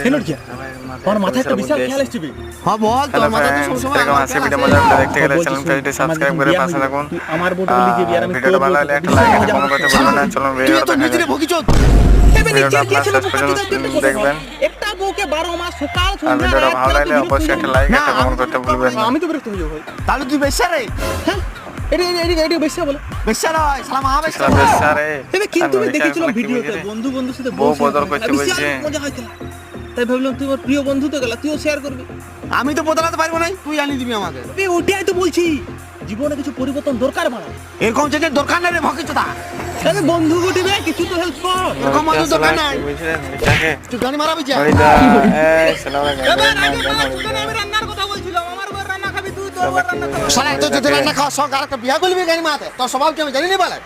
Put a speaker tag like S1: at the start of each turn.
S1: কেন কি আমার মাথায় একটা বিশাল খেয়াল আসছে
S2: হ্যাঁ বল তোর মাথায় তো সবসময়
S3: এরকম আছে ভিডিও মজা দেখতে গেলে চ্যানেলটি সাবস্ক্রাইব করে পাশে থাকুন।
S1: আমার বোতল লিখে বিয়ার আমি
S3: ভিডিওটা ভালো লাগলে একটা লাইক আর কমেন্ট করতে ভুলবেন না। চলুন
S2: তুই
S3: ভিডিওটা
S2: তো
S3: দেখা
S2: নিজেরে
S3: যাক।
S2: ভুগিচোদ
S3: ভিডিওটা আপনারা শেষ পর্যন্ত দেখবেন
S1: একটা বউকে 12 মাস সকাল
S3: আর
S1: সন্ধ্যা
S3: ভিডিওটা
S1: রাত
S3: ভালো লাগলে
S1: বিরক্ত
S3: অবশ্যই একটা লাইক একটা কমেন্ট করতে ভুলবেন না।
S1: আমি তো বিরক্ত হয়ে যাবো ভাই।
S2: তাহলে তুই বেশ্যা রে
S1: হ্যাঁ এটি বেশি বলে
S2: বেশ্যা নয় শালা মহা বেশ্যা
S3: সালা বেশ আরে
S1: এবে কিন্তু আমি দেখেছিলাম ভিডিওতে বন্ধু সাথে
S3: বউ
S1: share
S3: বদল
S1: করে।
S3: করতে
S1: বিশাল
S3: বলছে।
S1: মজা হয়েছিল। তাই ভাবলাম তুই ওর প্রিয় বন্ধু তো গেলা তুইও শেয়ার করবি।
S2: আমি তো বদলাতে পারবো না তুই আনি দিবি আমাকে
S1: এবে ওটাই তো বলছি জীবনে কিছু পরিবর্তন দরকার বাড়া।
S2: এরকম যে দরকার নাই রে ভকিচোদা
S1: তবে বন্ধু গটিবে কিছু তো হেল্প কর।
S2: এরকম মানুষ দরকার নাই
S3: বুঝলেন এটাকে
S2: তুই গানি মারাবি যা
S3: হরিদা এই সালাম
S1: এবার আগে
S3: আলাইকুম
S1: আমি রান্নার কথা বলছিলাম আমার বউ রান্না খাবি তুই তোর বউ রান্না খাবি।
S2: শালা তো যদি রান্না খাওয়া শখ আর একটা বিয়া করবি গানি মারাতে তোর স্বভাব কি আমি জানি না বলে